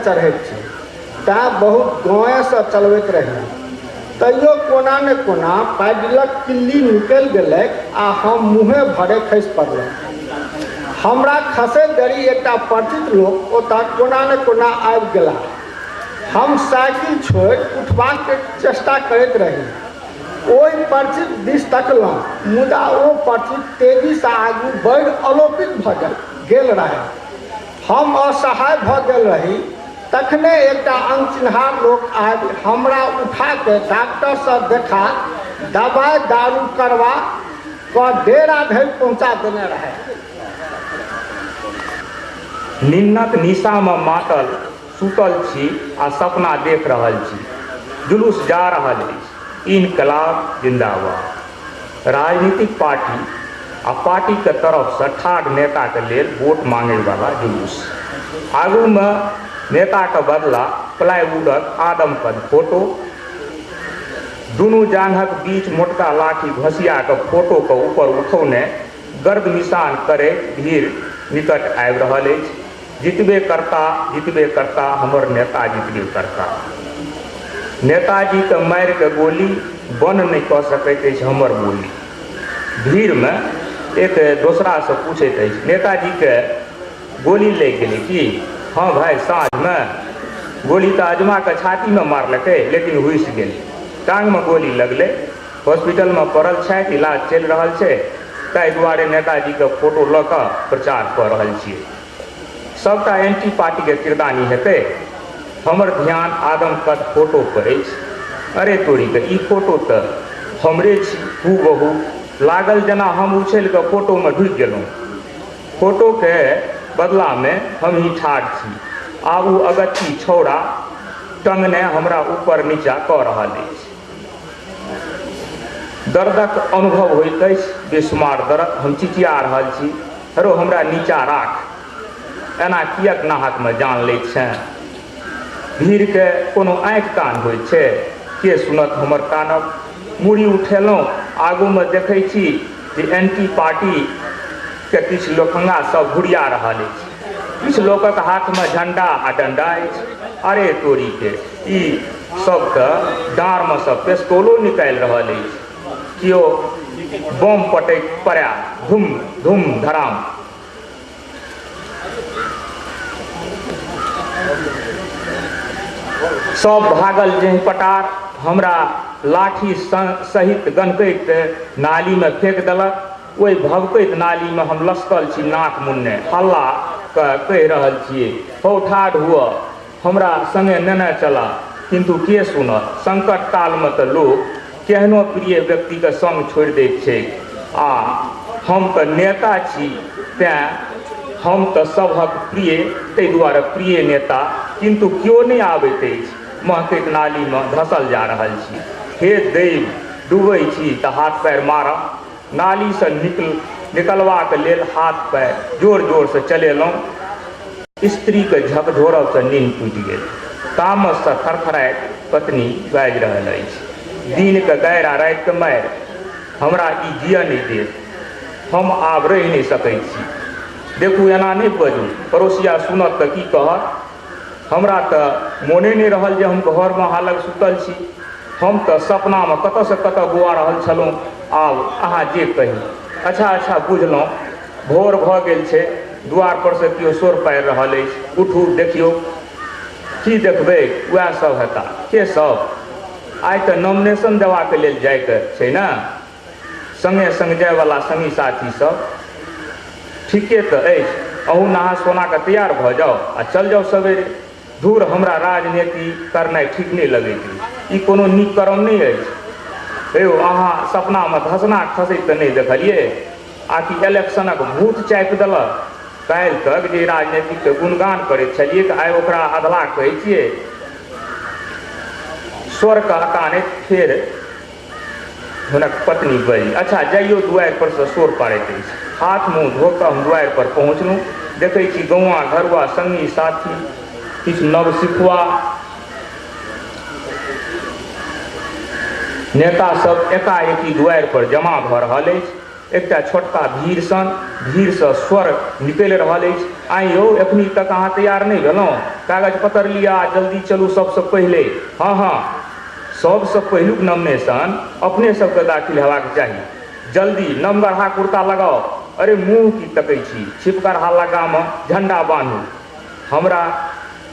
चढ़ैत छी तैँ बहुत गाँवेसँ चलबैत रही। तैयो कोना ने कोना पैडलक किल्ली निकलि गेलै आ हम मुँहे भरे खसि पड़लहुँ। हमरा खसै देरी एकटा परिचित लोक ओतऽ कोना ने कोना आबि गेला। हम साइकिल छोड़ि उठबाक चेष्टा करैत रही। ओहि परिचित दिस तकलहुँ मुदा ओ परिचित तेजीसँ आगू बढ़ि अलोपित भऽ गेल रहै। हम असहाय भऽ गेल रही। तखने एकटा अनचिन्हार लोक आबि हमरा उठाके डॉक्टरसँ देखा दवाइ दारू करवा कऽ डेरा धरि पहुँचा देने रहै। निन्नक निशामे मातल सुतल छी आ सपना देख रहल छी। जुलूस जा रहल अछि, इनकलाब जिंदाबाद। राजनीतिक पार्टी आ पार्टीके तरफसँ ठाढ़ नेताके लेल वोट मांगैवला जुलूस। आगूमे नेताके बदला प्लाईवुडक आदमकद फोटो, दुनू जांघक बीच मोटका लाठी घसियाके फोटोके ऊपर उठौने गर्द निशान करैत भीड़ निकट आबि रहल अछि। जितबे करता हमर नेता जितबे करता। नेताजीके मारिके गोली बन नहीं कऽ सकैत अछि हमर बोली। भीड़मे एक दोसरासँ पूछैत अछि, नेताजीके गोली लागि गेलै कि? हाँ भाई, साँझमे गोली तऽ अजमाके छातीमे मारलकै लेकिन घुसि गेलै। टाँगमे गोली लगलै, हॉस्पिटलमे पड़ल छथि, इलाज चलि रहल छै। ताहि दुआरे नेताजीके फोटो लऽ कऽ प्रचार कऽ रहल छियै। सबटा एंटी पार्टीके किरदानी हेतै। हमर ध्यान आदमकद फोटो पर अछि। अरे तोरीके ई फोटो तऽ हमरे छी हूबहू। लागल जेना हम उछलिकऽ फोटोमे ढुकि गेलहुँ। फोटोके बदलामे हम ही ठाढ़ छी। आब ओ अगत्ती छौड़ा टंगने हमरा ऊपर नीचा कऽ रहल अछि। दर्दक अनुभव होइत अछि, बेशुमार दर्द। हम चिचिया रहल छी, हेरो हमरा नीचा राख। एना किएक नाहकमे जान लैत छै? भीड़के कोनो आँखि कान होइत छै? के सुनत हमर कानब? मुड़ी उठेलहुँ, आगूमे देखै छी जे एंटी पार्टीके किछु लोखंगा सब घुरिया रहल अछि। किछु लोकक हाथमे झंडा आ डंडा अछि। अरे तोरीके ई सब तऽ डाँरमे सब पिस्तौलो निकालि रहल अछि। केओ बम पटैक पड़ै, धुम धुम धड़ाम। सब भागल जेहि पटार, हमरा लाठी सहित गनकैत नालीमे फेंक देलक। ओहि भभकैत नालीमे हम लसकल छी नाक मुन्ने। हल्ला कहि रहल छियै, हौ ठाढ़ हुअ, हमरा संगे नेने चला। किंतु के सुनत? संकट कालमे तऽ लोक केहनो प्रिय व्यक्तिके संग छोड़ि दैत छै। आ हम तऽ नेता छी, तेँ हम तऽ सभक प्रिय, ताहि दुआरे प्रिय नेता। किंतु केओ नहि आबैत अछि। महकैत नालीमे धसल जा रहल छी। हे दैव, डूबै छी तऽ हाथ पैर मारब। नालीसँ निकलबाक लेल हाथ पैर जोर जोरसँ चलेलहुँ। स्त्रीके झकझोरबसँ नींद टूटि गेल। तामससँ थरथराइत पत्नी बाजि रहल अछि, दिनके गारि आ रातिके मारि हमरा ई जिअ नहि देत। हम आब रहि नहि सकैत छी। देखू एना नहि बजू, पड़ोसिया सुनत तऽ की कहत? हमरा तऽ मोने नहि रहल जे हम घरमे हालक सुतल छी। हम तऽ सपनामे कतऽसँ कतऽ बौआ रहल छलहुँ। आब अहाँ जे कही। अच्छा बुझलहुँ, भोर भऽ गेल छै, द्वार पर से केओ सोर पारि रहल अछि। उठू देखियौ। की देखबै? वएह सब हेता। के सब? आइ तऽ नॉमिनेशन देबाक लेल जाइके छै ने, संगे संग जायवला संगी साथी सब। ठीके तऽ अछि, अहूँ नहा सोना कऽ तैयार भऽ जाउ आ चल जाउ सवेरे। धूर, हमरा राजनीति करनाइ ठीक नहि लगैत अछि। ई कोनो नीक कर्म नहि अछि। यौ अहाँ सपनामे धसना खसैत तऽ नहि देखलियै? आकि इलेक्शनक भूत चापि देलक? काल्हि तक जे राजनीतिकके गुणगान करैत छलियै तऽ आइ ओकरा अधला कहै छियै। स्वरके अकानैत फेर हुनक पत्नी बजि, अच्छा जाइयो दुआरि पर से सोर पाड़ैत अछि। हाथ मुँह धो कऽ हम दुआरि पर पहुँचलहुँ। देखै छी गौआँ घरुआ संगी साथी, किछु नवसिखुआ नेता सब एकाएकी दुआरि पर जमा भऽ रहल अछि। एकटा छोटका भीड़सँ स्वर निकलि रहल अछि, आइ यौ एखनी तक अहाँ तैयार नहि भेलहुँ? कागज पत्र लिया, जल्दी चलू सबसे पहले। हाँ हाँ, सबसे पहिलुक नॉमिनेशन अपने सबके दाखिल हेबाक चाही। जल्दी नमगढ़ा कुर्ता लगाओ। अरे मुँह की तकै छी, छिपगढ़ा लगाम झंडा बान्हू। हमरा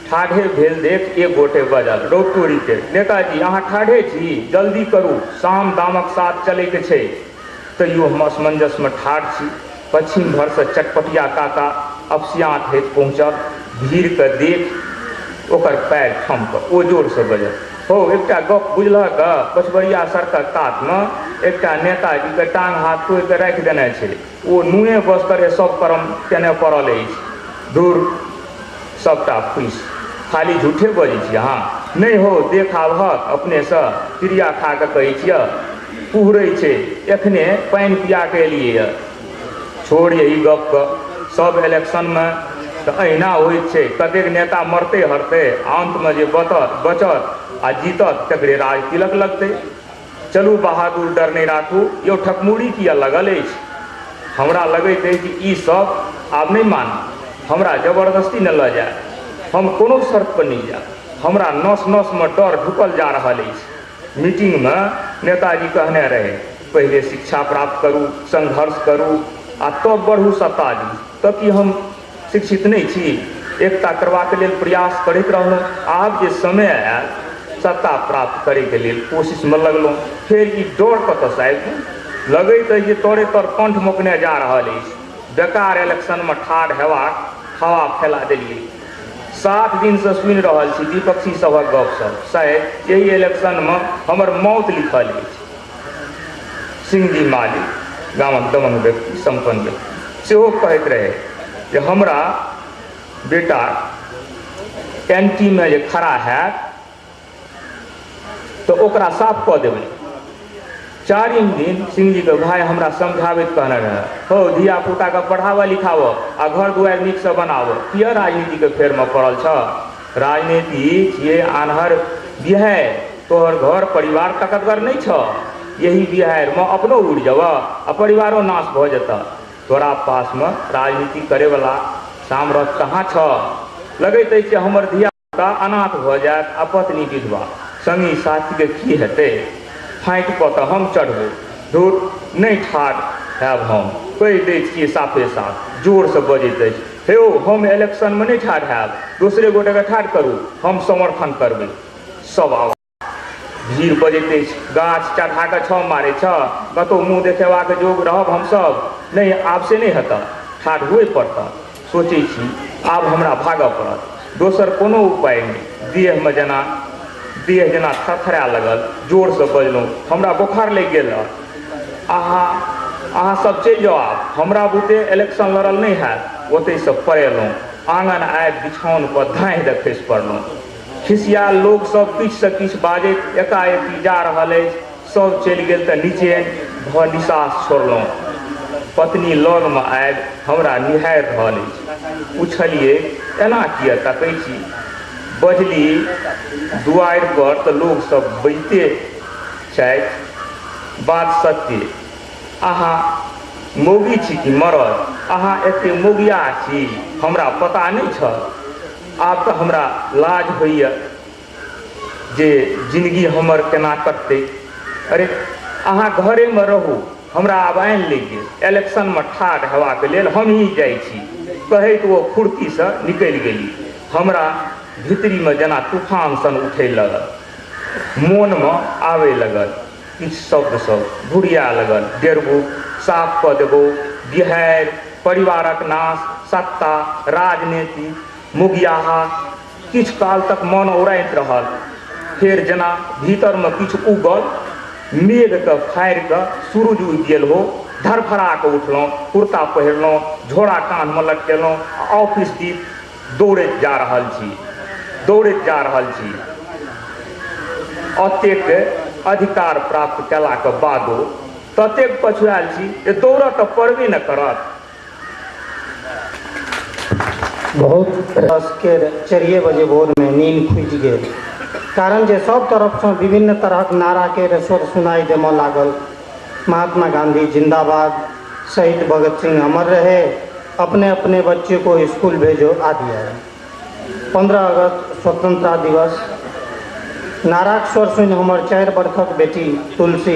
ठाढ़े भेल देख एक गोटे बजल, रौतोरी के, नेताजी अहाँ ठाढ़े छी, जल्दी करू, शाम दामक साथ चलैके छै। तैयो हम असमंजसमे ठाढ़ छी। पश्चिम भरसँ चटपटिया काका अफसियात होइत पहुँचल। भीड़के देख ओकर पैर ठमक ओ जोरसँ बजल, हो एकटा गप बुझलहक, पछबरिया सड़कक कातमे एकटा नेताजीके टाँग हाथ तोड़ि कऽ राखि देने छै। ओ नुए बस करे सब कर्म केने पड़ल अछि। दूर सबटा फुसि, खाली झूठे बजै छी अहाँ। नहीं हो देखावहक अपनेसँ, क्रिया खा कऽ कहै छियै। पुहरै छै, एखने पानि पिया कऽ एलियै यऽ। छोड़ यही गपके, सब इलेक्शनमे तऽ अहिना होइत छै। कतेक नेता मरते हरते, अंतमे जे बचत आ जीतत तकरे राज तिलक लगतै। चलू बहादुर, डर नहीं राखू। यौ ठकमुड़ी किया लगल अछि? हमरा लगैत अछि कि ई सब आब नहीं मानब। हमरा जबरदस्ती न लऽ जाय, हम कोनो शर्त पर नहीं जायब। हमरा नस नसमे डर ढुकल जा रहल अछि। मीटिंगमे नेताजी कहने रहे, पहले शिक्षा प्राप्त करू, संघर्ष करू आ तब बढ़ू सत्ता दी। तब कि हम शिक्षित नहीं छी? एकता करबाक लेल प्रयास करैत रहलहुँ। आब जे समय आयल सत्ता प्राप्त करैके लेल कोशिशमे लगलहुँ, फेर ई डर कतऽसँ आबि गेल? लगैत अछि जे तोरे तर कंठ मोकने जा रहल अछि। बेकार इलेक्शनमे ठाढ़ हेबाक हवा फैला देलियै। 7 दिनसँ सुनि रहल छी विपक्षी सभक गपसभ, शायद यही इलेक्शनमे हमर मौत लिखल अछि। सिंह जी माली, गामक दमंग व्यक्ति, संपन्न व्यक्ति, सेहो कहैत रहे जे हमरा बेटा कैंटीनमे जे खड़ा हैत तऽ ओकरा साफ कऽ देबै। 4म दिन सिंह जी के भाई हमरा समझाबैत कहने रहे, हो धिया पुताके पढ़ाबऽ लिखाबऽ आ घर दुआरि नीकसँ बनाबऽ, किया राजनीतिके फेरमे पड़ल छ? राजनीति छियै आन्हर बिहारि, तोहर घर परिवार तकतगर नहीं छ। यही बिहारिमे अपनो उड़ि जेबऽ आ परिवारो नाश भऽ जेतऽ। तोरा पासमे राजनीति करैवला सामर्थ्य कहाँ छ? लगैत अछि जे हमर धिया पुता अनाथ भऽ जायत आ पत्नी विधवा, संगी साथीके की हेतै? फाँटि कऽ तऽ हम चढ़बै, धूर नहीं ठाढ़ हैब हम, कहि दै छियै साफे साफ। जोरसँ बजैत अछि, हे ओ हम इलेक्शनमे नहीं ठाढ़ हैब, दोसरे गोटेके ठाढ़ करू, हम समर्थन करबै। सब आवाज, भीड़ बजैत अछि, गाछ चढ़ा कऽ छौ मारै छ, कतहु मुँह देखेबाक जोग रहब हमसभ? नहीं, आब से नहीं हेतऽ, ठाढ़ हुए पड़तऽ। सोचै छी आब हमरा भागऽ पड़त, दोसर कोनो उपाय नहीं। देह जेना थरथरा लगल, जोरसँ बजलहुँ, हमरा बोखार लागि गेल। अहाँ सब चलि जाउ, आब हमरा बुते इलेक्शन लड़ल नहीं हैत। ओतहिसँ पड़ेलहुँ, आँगन आबि बिछौन पर धाँइ दऽ खसि पड़लहुँ। खिसियाल लोक सब किछुसँ किछु बाजैत एकाएकी जा रहल अछि। सब चलि गेल तऽ नीचे भऽ निसास छोड़लहुँ। पत्नी लगमे आबि हमरा निहारि रहल अछि। पुछलियै एना किया तकै छी? बजली दुआरि पर तऽ लोग सब बजिते छथि, बात सत्य। अहाँ मौगी छी कि मरद? अहाँ एते मौगिया छी, हमरा पता नहीं छ। आब तऽ हमरा लाज होइए जे जिंदगी हमर केना कटतै। अरे अहाँ घरेमे रहू, हमरा आब आनि लागि गेल। इलेक्शनमे ठाढ़ हेबाक लेल हम ही जाइ छी, कहैत ओ फुर्तीसँ निकलि गेली। हमरा भीतरीमे जेना तूफान सन उठै लगल, मोनमे आबे लगल किछु शब्द सब घुरिया लगल, डेरबू, साफ कऽ देबो, बिहारि, परिवारक नाश, सत्ता, राजनीति, मुगियाहा। किछु काल तक मन औराइत रहल, फेर जेना भीतरमे किछु उगल, मेघके फाड़ि कऽ सूरज उगि गेल हो। धरफड़ा कऽ उठलहुँ, कुर्ता पहिरलहुँ, झोड़ा कान्हमे लटकेलहुँ, ऑफिस दिस दौड़ैत जा रहल छी। एतेक अधिकार प्राप्त कयलाक बादो ततेक पछुआएल छी जे दौड़ऽ तऽ पड़बे न करत। बहुत के 4 बजे भोर में नींद खुजि गेल, कारण जे सब तरफसँ विभिन्न तरहक नारा के स्वर सुनाई देमऽ लागल। महात्मा गांधी जिंदाबाद, शहीद भगत सिंह अमर रहे, अपने अपने बच्चे को स्कूल भेजो आदि आदि। 15 अगस्त स्वतंत्रता दिवस नाराक स्वर सुनि हमर 4 वर्षक बेटी तुलसी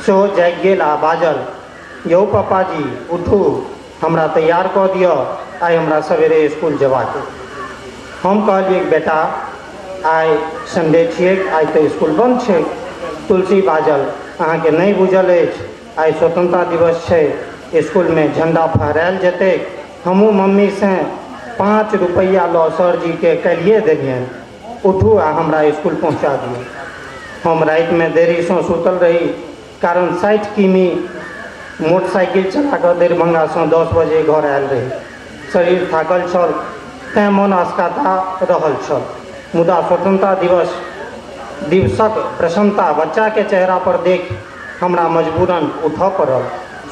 सेहो जागि गेल आ बाजल, यौ पापाजी उठू, हमरा तैयार कऽ दिअ, आइ हमरा सवेरे स्कूल जेबाक। हम कहलियै बेटा आइ संडे छियै, आइ तऽ स्कूल बंद छै। तुलसी बाजल, अहाँके नहि बुझल अछि, आइ स्वतंत्रता दिवस छै, स्कूलमे झंडा फहरायल जेतै। हमहूँ मम्मीसँ 5 रुपैआ लऽ सरजीके काल्हिए देलियनि, उठू आ हमरा स्कूल पहुँचा दियौ। हम रातिमे देरीसँ सुतल रही, कारण 60 किमी मोटरसाइकिल चला कऽ दरभंगासँ 10 बजे घर आयल रही। शरीर थाकल छल, तेँ मन असकता रहल छल। मुदा स्वतंत्रता दिवसक प्रसन्नता बच्चाके चेहरा पर देख हमरा मजबूरन उठऽ पड़ल।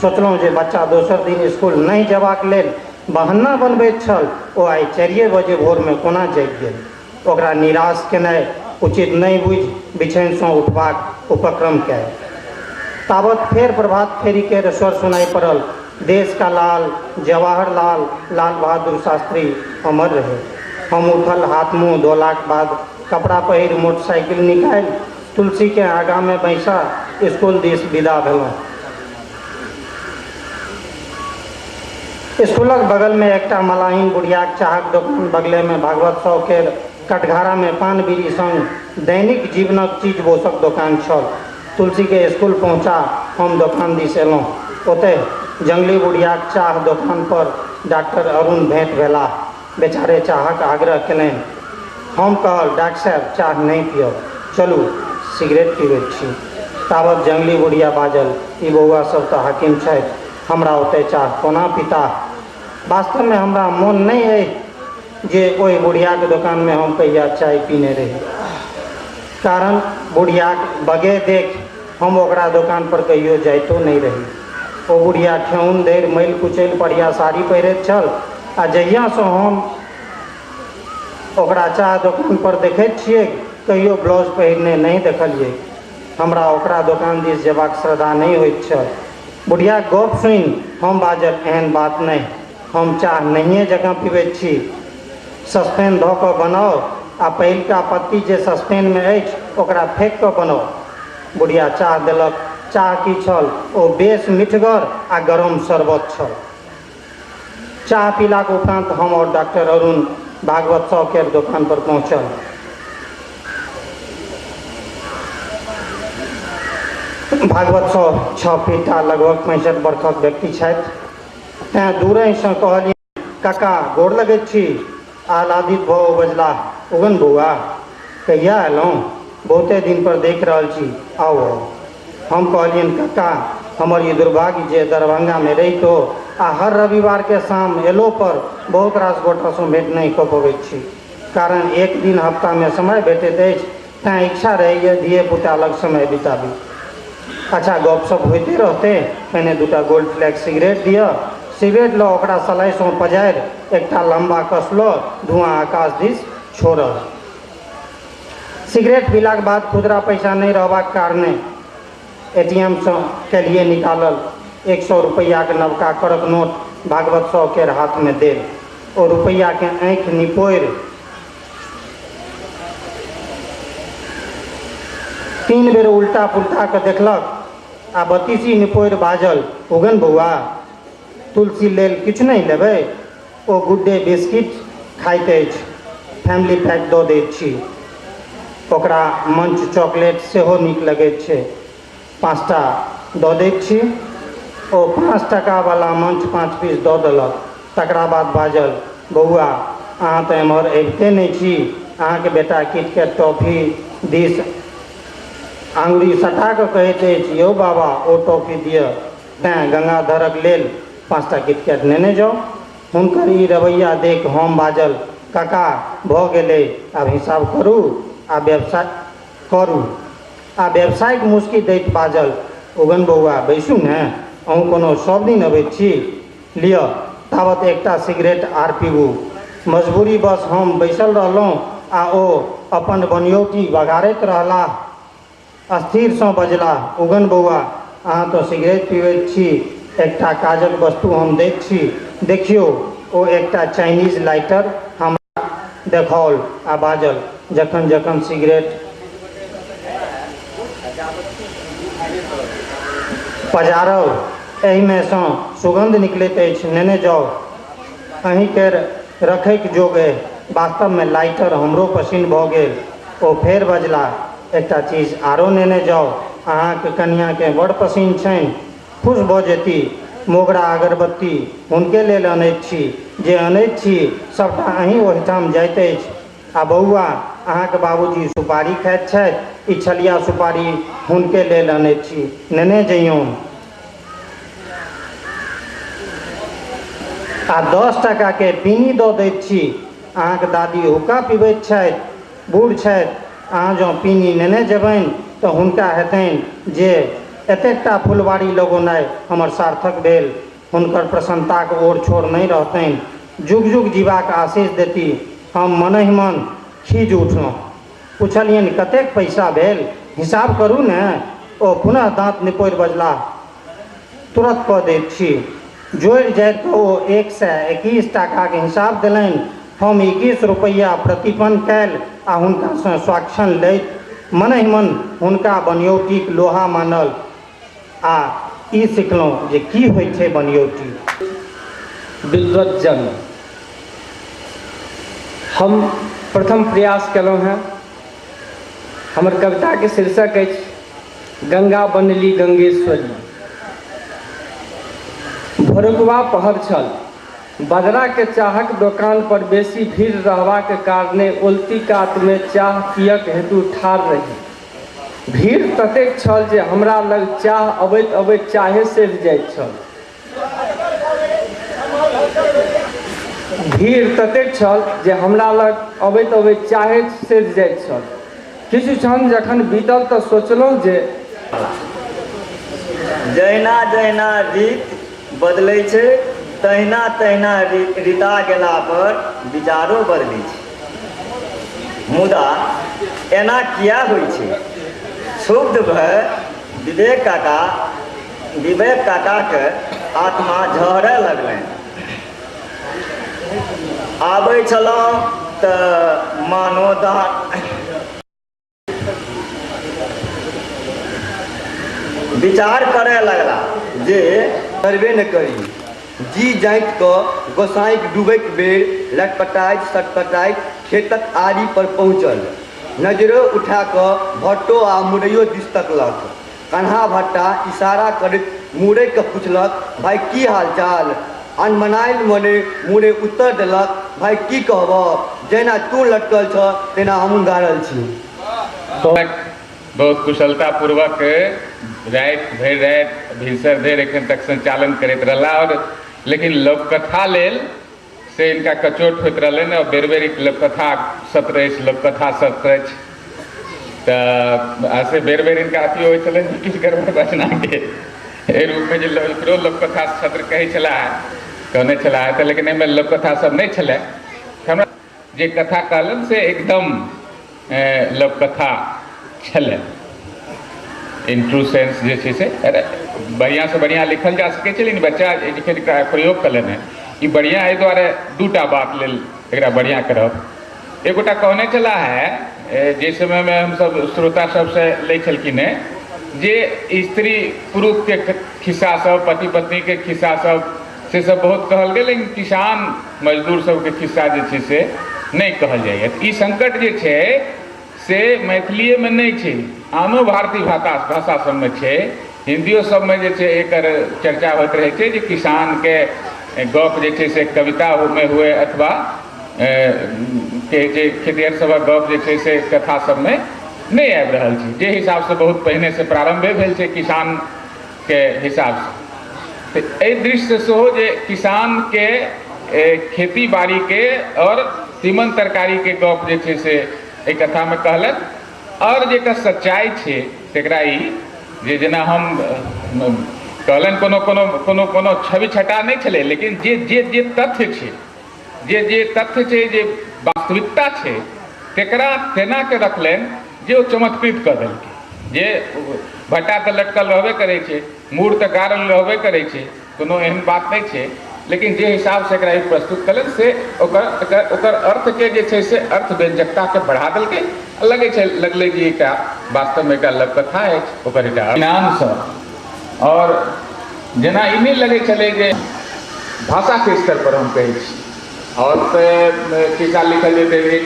सोचलहुँ जे बच्चा दोसर दिन स्कूल नहि जेबाक लेल बहाना बनबैत छल, ओ आइ 4 बजे भोरमे कोना जागि गेल। ओकरा निराश केनाइ उचित नहि बुझि बिछैनसँ उठबाक उपक्रम कयल। ताबत फेर प्रभात फेरी के स्वर सुनाई पड़ल, देश का लाल जवाहरलाल लाल बहादुर शास्त्री अमर रहे। हम उठल, हाथ मुँह धोलाक बाद कपड़ा पहिर मोटरसाइकिल निकालि तुलसी के आगा में बैसा स्कूल दिस विदा भेलहुँ। स्कूलक बगल में एकटा मलाहिन बुढ़ियाक चाहक दोकान, बगले में भागवत साहु केर कटघारा में पान बीड़ी संग दैनिक जीवनक चीज बोसक दोकान छल। तुलसी के स्कूल पहुँचा हम दोकान दिस एलहुँ। ओतय जंगली बुढ़ियाक चाह दोकान पर डॉक्टर अरुण भेंट भेलाह। बेचारे चाहक आग्रह केलनि। हम कहल, डॉक्टर साहब चाह नहीं पियब, चलू सिगरेट पीबैत छी। ताबत जंगली बुढ़िया बाजल, ई बौआ सब तऽ हाकिम छथि, हमरा ओतय चाह कोना पीता। वास्तव में हमरा मोन नहीं अछि जे ओहि बुढ़ियाक दोकान में हम कहिया चाय पीने रही, कारण बुढ़ियाक बगे देख हम ओकरा दोकान पर कहियो जाइतो नहीं रही। ओ बुढ़िया ठेहुन धरि मैल कुचैल बढ़िया साड़ी पहिरैत छल, आ जहियासँ हम ओकरा चाह दोकान पर देखैत छियै कहियो ब्लाउज पहिरने नहीं देखलियै। हमरा ओकरा दोकान दिस जेबाक श्रद्धा नहीं होइत छल। बुढ़िया गप सुनि हम बाजल, एहन बात नहीं, हम चाह नहिए जकाँ पीबैत छी। सस्पेन धऽ कऽ बनाओ, आ पहिलका पत्ती जे सस्पेन में अछि ओकरा फेंक कऽ बनाओ। बुढ़िया चाह देलक। चाह की छल, ओ बेस मिठगर आ गरम शरबत छल। चाह पीलाक उपरांत हम और डॉक्टर अरुण भागवत साहु केर दोकान पर पहुँचल। भागवत साहु 6 फीट आ लगभग 65 वर्षक व्यक्ति छथि। तेँ दूरहिसँ कहलियै, काका गोर लगैत छी। आह्लादित भऽ बजलाह, उगन बौआ कहिया अयलहुँ, बहुते दिन पर देख रहल छी, आओ आओ। हम कहलियनि, काका हमर ई दुर्भाग्य जे दरभंगा में रहितो आ हर रविवार के शाम एलो पर बहुत रास गोटासँ भेंट नहीं कऽ पबैत छी, कारण एक दिन हफ्ता में समय भेटैत अछि, तेँ इच्छा रहैए धिये पुता लग समय बिताबी। अच्छा गपशप होइते रहते, पहिने 2टा गोल्ड फ्लैग सिगरेट दिअ। सिगरेट लऽ ओकरा सलाइसँ पजारि एकटा लम्बा कसलो, धुआं आकाश दिस छोड़ल। सिगरेट पीलाक बाद खुदरा पैसा नहीं रहबाक कारणे ATM सँ केलिए निकालल 100 रुपैया के नवका कड़क नोट भागवत साहु केर हाथ में देल। ओ रुपैया के आँखि निपोरि 3 बेर उल्टा पुल्टा के देखलक, आ बत्तीसी निपोरि बाजल, उगन बौआ तुलसी लेल किछु नहीं लेबै? ओ गुड डे बिस्किट खाइत अछि, फैमिली पैक दऽ दैत छी। ओकरा मंच चॉकलेट सेहो नीक लगैत छै, 5टा दऽ दैत छी। ओ 5 टकावला मंच 5 पीस दऽ देलक। तकरा बाद बाजल, बौआ अहाँ तऽ एम्हर अबिते नहीं छी, अहाँके बेटा किटकैट टॉफी दिस आंगुरी सटा कऽ कहैत अछि, यौ बाबा ओ टॉफी दिअ। तेँ गंगाधरक लेल 5टा किटकैट नेने जाउ। हुनकर ई रवैया देख हम बाजल, काका भऽ गेलै, आब हिसाब करू आ व्यवसाय करू। आ व्यावसायिक मुस्की दैत बाजल, उगन बौआ बैसू ने, अहूँ कोनो सब दिन अबैत छी, लिअ ताबत एकटा सिगरेट आर पीबू। मजबूरी बस हम बैसल रहलहुँ, आ ओ अपन बनौटी बघारैत रहलाह। स्थिरसँ बजलाह, उगन बौआ अहाँ तऽ सिगरेट पीबैत छी, एकटा काजक वस्तु हम दैत छी, देखियौ। ओ एकटा चाइनीज लाइटर हमरा देखौल आ बाजल, जखन जखन सिगरेट पजारब एहिमे सँ सुगंध निकलैत अछि, नेने जाउ। अहीं के रखैक जोग अइ, वास्तवमे लाइटर हमरो पसिन भऽ गेल। ओ फेर बजला, एकटा चीज आरो नेने जाउ, अहाँके कनियाँके बड़ पसिन छनि, खुश भऽ जेती। मोगरा अगरबत्ती हुनके लेल अनैत छी, जे अनैत छी सभटा अहीं ओहिठाम जाइत अछि। आ बौआ, अहाँके बाबूजी सुपारी खाइत छथि, ई छलिया सुपारी हुनके लेल अनैत छी, नेने जइयौन। आ 10 टका के पीनी दऽ दैत छी, अहाँके दादी हुक्का पीबैत छथि, बूढ़ छथि, अहाँ जँ पीनी नेने जेबनि तऽ हुनका हेतनि जे एतेकटा फुलवारी लगौनाइ हमर सार्थक भेल, हुनकर प्रसन्नताक ओर छोर नहि रहतनि, जुग जुग जीवाक आशीष देती। हम मनहि मन खीज उठलहुँ, पुछलियनि कतेक पैसा भेल, हिसाब करू ने। ओ पुनः दाँत निपोड़ि बजलाह, तुरत कऽ दैत छी। जोड़ि जाड़ि कऽ ओ 121 टकाके हिसाब देलनि। हम 21 रुपैआ प्रतिपन्न कयल आ हुनकासँ स्वाक्षण लैत मनहि मन हुनका बनयौटीक लोहा मानल आ ई सिखलहुँ जे की होइत छै बनयौटी। विद्वज्जन हम प्रथम प्रयास केलहुँ हेँ। हमर कविताके शीर्षक अछि गंगा बनली गंगेश्वरी। भोरुकवा पहर छल, बजराके चाहक दोकान पर बेसी भीड़ रहबाक कारणे ओलती कातमे चाह पियक हेतु ठाढ़ रही। भीड़ ततेक छल जे हमरा लग चाह अबैत अबैत चाहे सेध जाइत छल। भीड़ ततेक छल जे हमरा लग अबैत अबैत चाहे सेध जाइत छल। किछु क्षण जखन बीतल तऽ सोचलहुँ जे जहिना जहिना रीत बदलै छै तहिना तहिना रीता गेला पर विचारो बदलै छै। मुदा एना किया होइ छै? क्षुब्ध भऽ विवेक काकाके आत्मा झहरय लगलनि। आबै छलहुँ तऽ मानो विचार करय लगला जे करबे न करी। जी जाइत कऽ गोसाइँक डूबैक बेर लटपटाइत सटपटाइत खेतक आड़ि पर पहुँचल। नजरो उठा कऽ भट्टो आ मुरैयो दिस तकलक। कन्हा भट्टा इशारा करैत मुरैके पुछलक, भाय की हाल चाल? अनमनायल मने मुरइ उत्तर देलक, भाय की कहबह, जेना तू लटकल छ तेना हमहूँ गाड़ल छी। बहुत कुशलतापूर्वक राति भरि राति भिनसर धरि एखन तक संचालन करैत रहला। और लेकिन लोककथा लेल से इनका कचोट होइत रहलनि। और बेर बेर लोककथा सत्र अछि, लोककथा सत्र अछि, तऽ से बेर बेर इनका अथी होइत छलनि किछु गड़बड़ रचनाके एहि रूपमे जे एकरो लोककथा सत्र कहने छलाह तऽ लेकिन एहिमे लोककथा सब नहि छलै। हमरा जे कथा कहलनि से एकदम लोककथा छलै। इन ट्रू सेंस जे छै से बढ़िआँसँ बढ़िआँ लिखल जा सकै छै, लेकिन बच्चा एकरा प्रयोग कयलनि हेँ ई बढ़िआँ। एहि दुआरे दूटा बात लेल एकरा बढ़िआँ करब। एक गोटा कहने छला है जे समयमे हमसब श्रोता सबसँ लै छलखिन हेँ जे स्त्री पुरुषके खिस्सा सब, पति पत्नीके खिस्सा सब से सब बहुत कहल गेल, लेकिन किसान मजदूर सबके खिस्सा जे छै से नहि कहल जाइए। ई संकट जे छै से मैथिलीएमे नहि छै, आनो भारतीय भाषा सबमे छै। हिंदियो सबमे जे छै एकर चर्चा होइत रहै छै जे किसानके गप जे छै से कवितामे हुए अथवा जे खेतिहर सभक गप जे छै से कथा सबमे नहि आबि रहल छै, जे हिसाबसँ बहुत पहिनेसँ प्रारम्भे भेल छै किसानके हिसाबसँ। तऽ एहि दृश्यसँ सेहो जे किसानके खेती बाड़ीके और तीमन तरकारीके गप जे छै से एहि कथामे कहलनि। और जेकर सच्चाइ छै तकरा ई जे जेना हम कहलनि कोनो कोनो कोनो कोनो छवि छटा नहि छलै, लेकिन जे तथ्य छै, जे तथ्य छै, जे वास्तविकता छै तकरा तेना के रखलनि जे ओ चमत्कृत कऽ देलकै। जे भट्टा तऽ लटकल रहबे करै छै, मूर तऽ गाड़ल रहबे करै छै, कोनो एहन बात नहि छै, लेकिन जे हिसाब से एकरा प्रस्तुत कलन से ओकर अर्थ के जे छै से अर्थ व्यंजकता के बढ़ा देलकै, लगे छै लगले जे एकटा वास्तव में एकटा लोककथा अछि ओकर एकटा ज्ञान से। और जेना ई नहीं लगे चले जे भाषा के स्तर पर हम कहै छी और खिस्सा लिखल जेतै,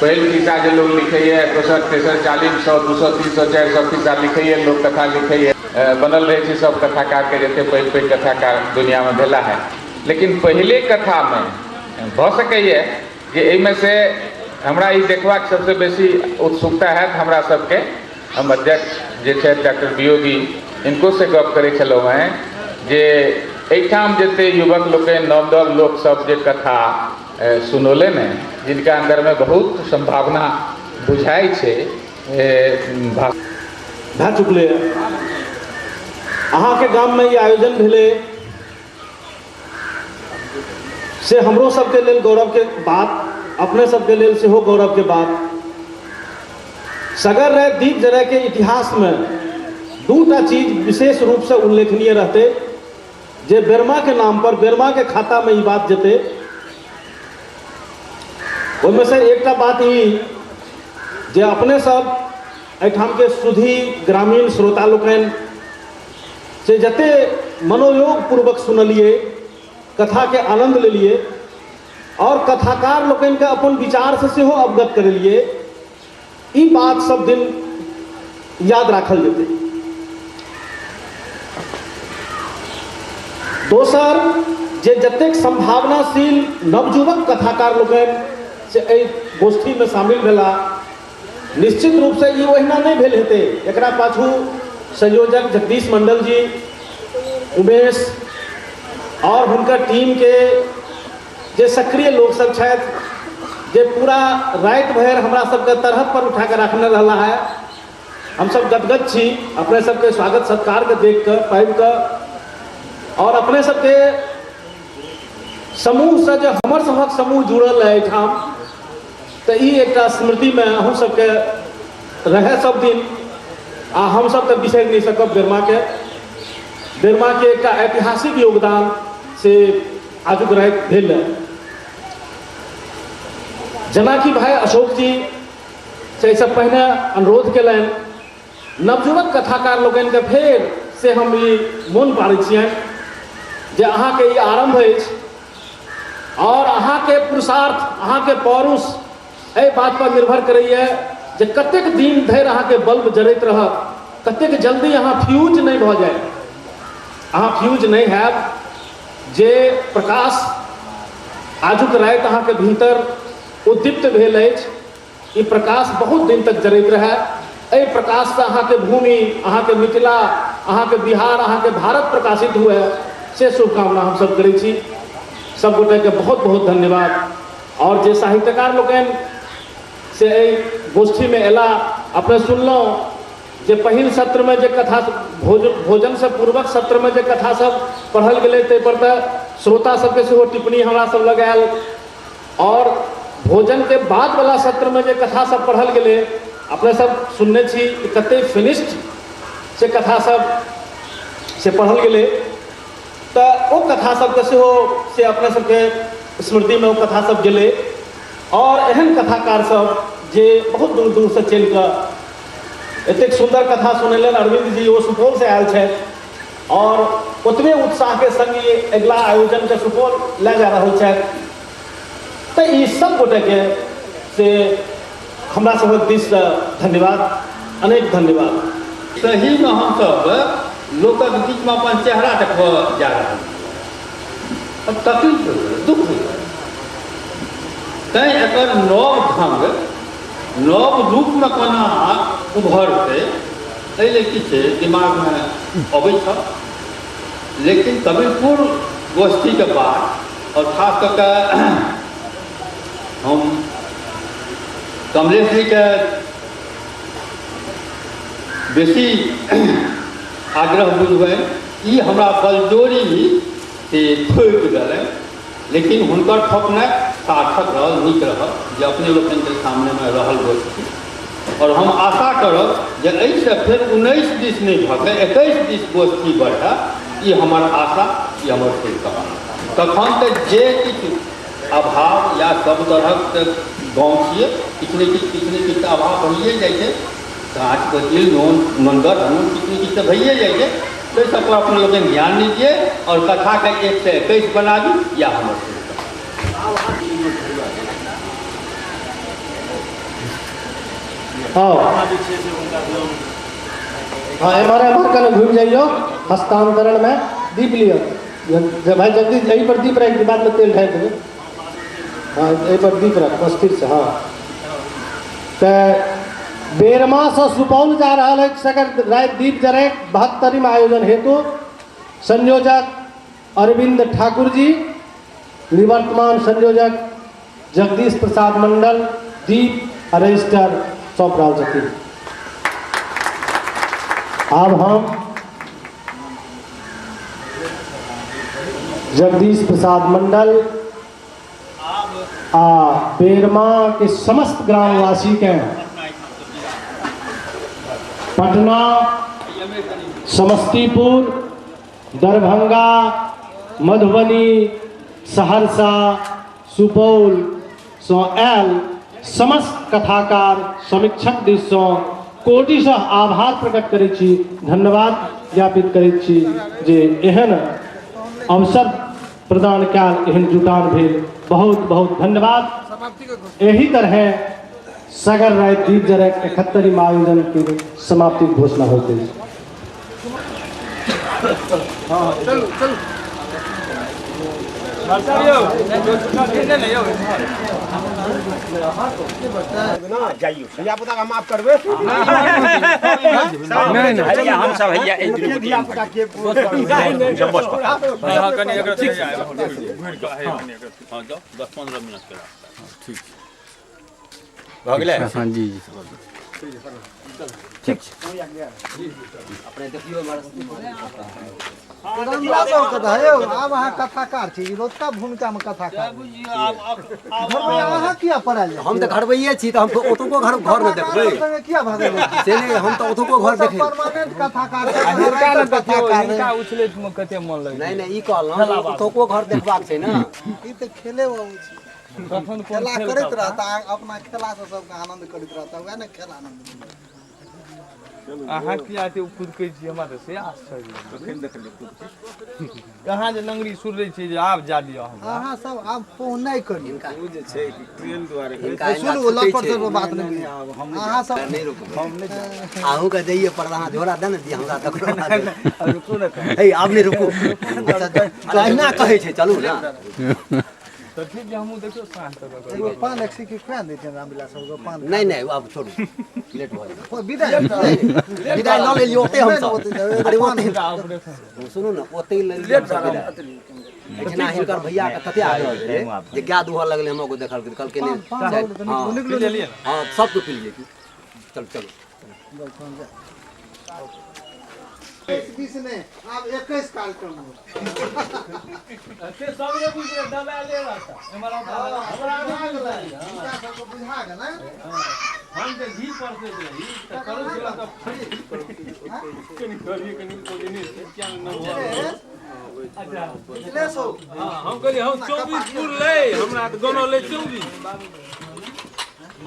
पहिल खिस्सा जे लोग लिखैए 62, 63, 40, 100, 200, 300, 400 खिस्सा लिखैए, लोक कथा लिखैए, बनल रहे छै सब कथाकार के जते पैघ कथाकार दुनिया में भेला है। लेकिन पहले कथा में भ सकैए जे एहिमे से हमरा ई देखबाक सबसे बेसी उत्सुकता है हमरा सबके, हम अध्यक्ष जे छै डॉक्टर वियोगी इनको से गप करै छलहुँ हैं जे एहिठाम जते युवक लोग नव लोक सब जे कथा सुनौले ने, जिनका अंदर में बहुत संभावना बुझाई छे भए चुकले। अहाँ के गाम में ये आयोजन भेले से हमरो सबके लेल गौरव के बात, अपने सबके लेल सेहो गौरव के बात। सगर रहे दीप जरय के इतिहास में दूटा चीज विशेष रूप से उल्लेखनीय रहते, जे बेरमा के नाम पर बेरमा के खाता में ये बात जेते। उनमें से एकटा बात ई जे अपने सब एठाम के सुधी ग्रामीण श्रोता लोकन से जते मनोयोग पूर्वक सुनलिए, कथा के आनंद लेलिए और कथाकार लोकन के अपन विचार से सेहो अवगत करलिए, ई बात सब दिन याद राखल जेते। दोसर जे जतेक संभावनाशील नवजुवक कथाकार लोकन से एहि गोष्ठी में शामिल भेला, निश्चित रूप से ई ओहिना नहीं भेल हेते। एकरा पाछू संयोजक जगदीश मंडल जी, उमेश और हुनकर टीम के जे सक्रिय लोग सब छथि, जे पूरा रात भर हमरा सबके तरहत पर उठा के रखने रहला है। हम सब गदगद छी अपने सबके स्वागत सत्कार के देख कर पाबि कर, और अपने सबके समूह से जो हमर सबक समूह जुड़ल है एठाम, तो ई एकटा स्मृति में अहूँ सबके रहे सब दिन, आ हम सब तो बिसरि नहीं सकब बेरमा के एकटा ऐतिहासिक योगदान से आजुक रात भेल। जेना कि भाई अशोक जी से सब पहले अनुरोध कलन, नवजुवक कथाकार लोगन के फेर से हम ई मोन पारै छियनि जे अहाँ के ई आरंभ अछि और अहाँ के पुरुषार्थ, अहाँ के पौरुष एहि बात पर निर्भर करैए जे कतेक दिन धरि अहाँ के बल्ब जरैत रहत, कतेक जल्दी अहाँ फ्यूज नहीं भऽ जाए। अहाँ फ्यूज नहीं हैब जे प्रकाश आजुक रात अहाँ के भीतर उद्दीप्त भेल अछि, ई प्रकाश बहुत दिन तक जरैत रहे। एहि प्रकाश से अहाँ के भूमि, अहाँ के मिथिला, अहाँ के बिहार, अहाँ के भारत प्रकाशित हुए, से शुभकामना हम सब करै छी। सब गोटे के बहुत बहुत धन्यवाद। और जे साहित्यकार लोकन से गोष्ठी में एला, अपने सुनलहुँ जे पहिल सत्र में जे कथा भोजन से पूर्वक सत्र में जे कथा सब पढ़ल गेलै, ताहि पर तऽ श्रोता सबके सेहो टिप्पणी हमरा सब लग आयल, और भोजन के बाद वाला सत्र में जे कथा सब पढ़ल गेलै, अपने सब सुनने छी कते फिनिश्ड से कथा सब से पढ़ल गेलै, तऽ ओ कथा सबके सेहो से अपने सबके स्मृति में ओ कथा सब गेलै। और एहन कथाकार सब जे बहुत दूर दूर से चलि कऽ एतेक सुंदर कथा सुनेलन। अरविंद जी वो सुपौल से आयल छथि और ओतबे उत्साह के संग ये अगला आयोजन के सुपौल ले जा रहल छथि। तऽ ई सब गोटे के से हमरा सबक दिस से धन्यवाद, अनेक धन्यवाद। सही में हम सब लोकक बीच में अपन चेहरा देखबऽ जा रहल, तकलीफ दुख होइए। तैं एकर नव ढंग, नव रूप में कोना उभरतै, एहि लेल किछु दिमाग में अबै छल। लेकिन कबीरपुर गोष्ठी के बाद और खास कऽ के हम कमलेश जी के बेसी आग्रह बुझबै, ई हमरा बलजोरी से ठोकि देलै। लेकिन हुनकर ठोकनाइ सार्थक रहल, नीक रहल जे अपने लोकनि के सामने में रहल गोष्ठी। और हम आशा करब जे एहिसँ फेर 19 दिस नहीं भऽ कऽ 21 दिस गोष्ठी बढ़ै, ई हमर आशा, ई हमर शुभकामना। तखन तऽ जे किछु अभाव या सब तरहक गाँव छियै किछु ने किछु अभाव भइए जाइ छै। घाट बचिल नोन नंगर नून किछु ने किछु तऽ भइए जाइ छै। ताहि सब पर अपने लोग ध्यान दीजिए और कथा के 121 बनाबी या हमर हाँ एम्हर कने घुमि जाइयो हस्तांतरण में दीप लियो भाई जल्दी यहीं पर दीप रख बाद में तेल ढाल देबै। हाँ यहीं पर दीप रख बस फिर से हाँ तो बेरमा से सुपौल जा रहा है सगर रात दीप जरे 72वीं आयोजन हेतु संयोजक अरविंद ठाकुर जी निवर्तमान संयोजक जगदीश प्रसाद मंडल दीप रजिस्टर सौंप रहा छथिन। अब हम जगदीश प्रसाद मंडल आ बेरमा के समस्त ग्रामवासी के पटना समस्तीपुर दरभंगा मधुबनी सहरसा सुपौल सँ आयल समस्त कथाकार समीक्षक दिससँ कोटिसँ आभार प्रकट करैत छी, धन्यवाद ज्ञापित करैत छी जे एहन अवसर प्रदान कयल एहन जुटान भेल। बहुत बहुत धन्यवाद। यही तरह सगर रात दीप जरक 71वीं आयोजन के समाप्ति घोषणा होती है। माफ करबे हम सब भऽ गेलै। हाँ जी ठीक अपने देखियो कथा है आब अहाँ कथाकार छी रोजका भूमिका में कथाकार अहाँ किया पढ़ाई हम तऽ घरबैये छी तऽ हम ओतुको घर में देखबै किया भागल से नहीं हम तऽ ओतुको घर देखे परमानेंट कथाकार इनका उछलैत में कते मन लगे नहीं नहीं ई कहलहुँ ओतुको घर देखबाक छै ना। ई तऽ खेले खेला करैत रहता अपना खेला से सबके आनंद करैत रहता वह ने खेला आनंद अहाँ किया ते खुद कहै छी हमरा से आश्चर्य कहाँ जे लंगड़ी सुर रही छै जे आब जा दियो अहाँ सब आब फोन नहीं करियो इनका ओ जे छै ट्रेन द्वारे सुनू लपट से बात नहीं अहाँ सब नहीं रुकू आहू के जाइए पर अहाँ झोरा दे न दिया हमरा तकरो रुकू न हे आब नहीं रुकू कहना कहै छै चलू ना तो ठीक है हमहु देखियो साँझ तक एगो पान एक्सी की खुआ देते रामविलास सब पान नहीं नहीं अब छोड़ू लेट हो विदाई विदाई न ले लियो ओते हम सब अरे ओते सुनू ना ओते लेट इतना हिनकर भैया के कते आ गेल रे जे गा दुह लगले हमको देखल कल के नहीं हां सब को पी लिए चल चलो बीस में अब 21 कार्यक्रम हो सब ये कुछ दबा ले रहा था हमारा सबको बुझा गया ना हम के घी पर से रही तो करो जिला का कनी करिए कनी को नहीं क्या न हुआ अच्छा ले सो हां हम कहली हम 24 पूर ले हमरा त गनो ले 24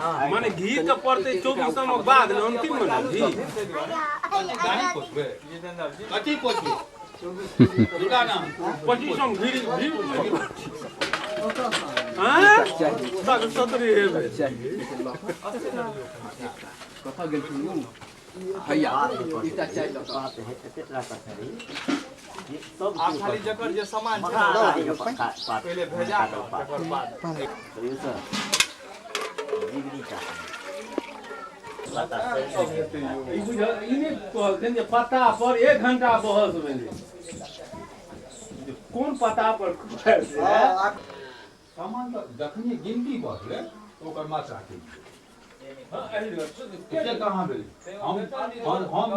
माने घी तो पड़ते 24 में बाद ले अंतिम में घी गाड़ी पोछबे कथी पोछबे दुका ना 25 में घी हां साग सतरी हेबे कथा गेल छी भैया इटा चाहिए बात है कितना का है सब खाली जकर जे सामान छै पहले भेजा तकर बाद जिगरी का पता पर 1 घंटा बहस भेलै कोन पता पर सामान जखनी गिनती बढ़ले ओकर मात्रा के हां एही से कहां भेलै हम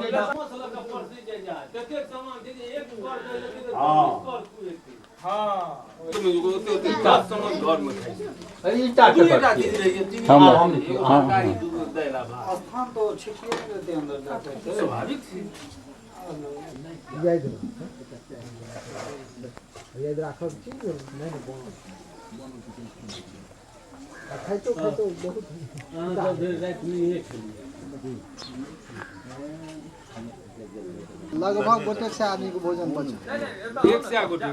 जे मसला का परसी जे जा कते सामान जे एक बार दे देते हां तुम लोग तो चार सामान घर में खाई ईटा के हम गाड़ी दूध देला बा स्थान तो छिकिए देते अंदर जाते स्वाभाविक थी लगभग गोटे से आदमी के भोजन बचे। 100 गोटे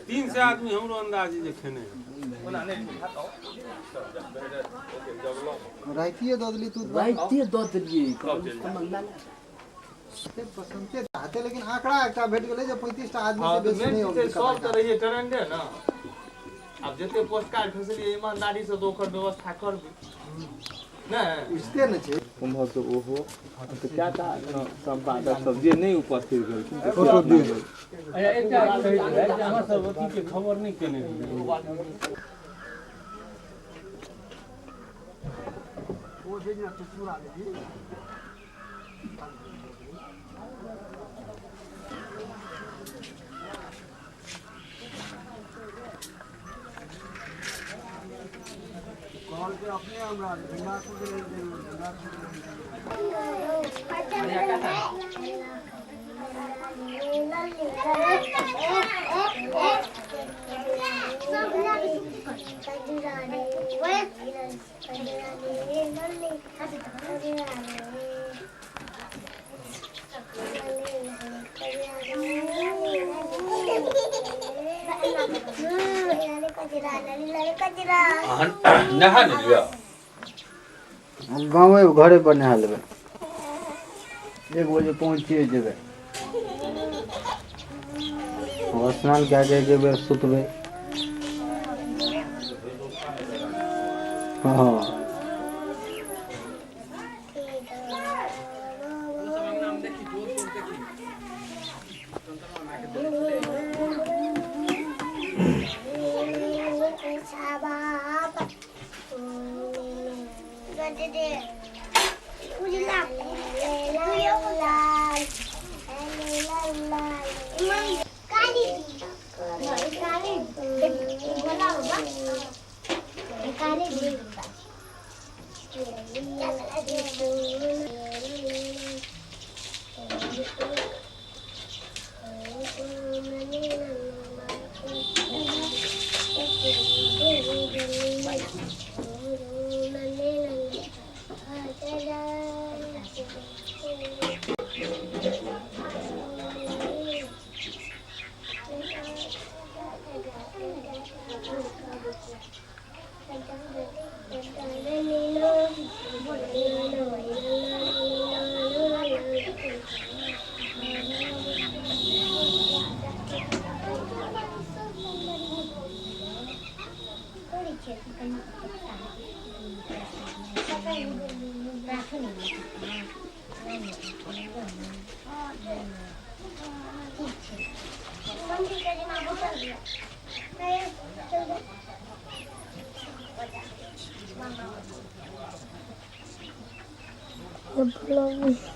300 आदमी हमरो अंदाज जे खेने राइतिए दो दिली तू राइते दऽ देलियै पसंदे रहते, लेकिन आंकड़ा एकटा भेट गेलै जे 35 टा आदमी से बेसी नहीं होतै। सब तऽ रहिए ट्रेंडे ना, अब जते पोस्ट कार्ड खसलिए ईमानदारी से ओकर व्यवस्था करबै ना, इसते न छै कुंभक के ओहो तऽ कएटा संपादक सब जे नहि उपस्थित भेलखिन तऽ फोटो दियौ। एकटा कहै छै जे अहाँ सब अथी के खबर नहि केने रहियै। वो दिन तो पूरा ले कॉल पे अपने हमरा दिमाग को नहा लिया गाँवे घरे पर नहा लेबै, 1 बजे पहुँचिए जेबै, स्नान कए के जेबै सुतबै। हाँ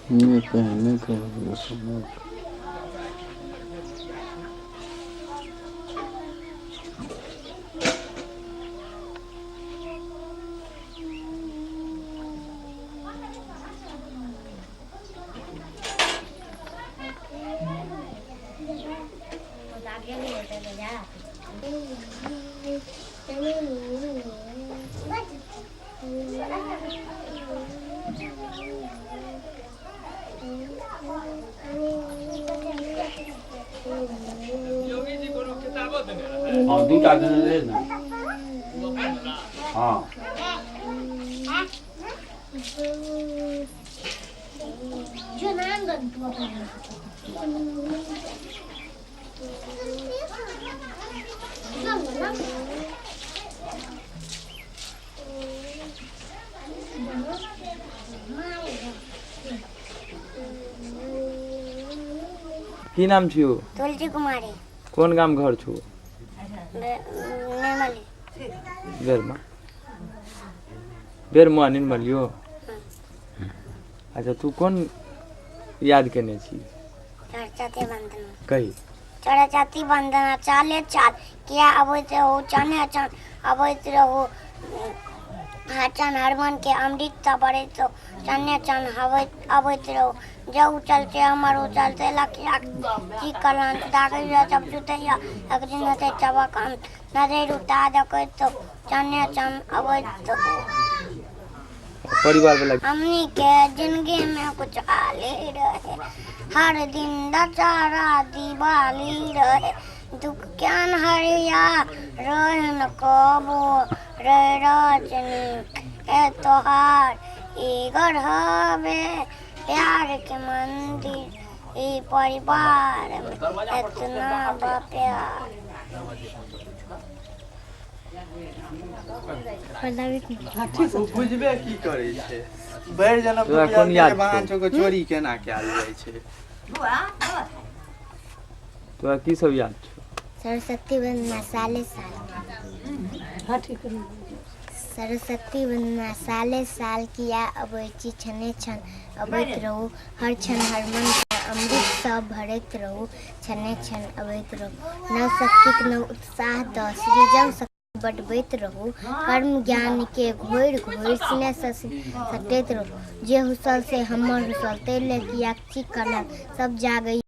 ये पहले का हाँ 2टा देने रहे ना। हाँ की नाम छियो? तुलसी कुमारी। कोन गाम घर छो? निर्मली। बेरमा निर्मलियो। अच्छा तू कौन याद केने छी? चरचाती बंधन। कही चरचाती बंधन चाले चाल किया अबैत रहो चाने चान अबैत रहो हाचन हरमन के अमृत बढ़ैत चने चन अबैत रहू जे उचलते हमर उचलते लखिया की कलन दागैया जब जुतैया एक दिन हेतै चबकन नजर उता देखैत तो चने चन अबैत परिवार वाला हमनी के जिंदगी में कुछ हाली रहे हर दिन दशहरा दिवाली रहे दुख ज्ञान हरिया रहन कबो रे रजनी ए तोहार ई घर हवे प्यार के मंदिर ई परिवार में इतना बा प्यार बुझबे की करे छे बैर जनम बहान छो चोरी केना कैल जाय छे तोरा की सब याद छौ सरस्वती वंदना साले साल सरस्वती वंदना साले साल किया अबैची छने छन अबैत रहू हर क्षण हर मन के अमृत सब भरैत रहू छने छन अबैत रहू न शक्तिक न उत्साह द सृजन शक्ति बढ़बैत रहू कर्म ज्ञान के घोर घोर सिने सटैत रहू जे हुसल से हमर हुसल ते ले किया कलन सब जागै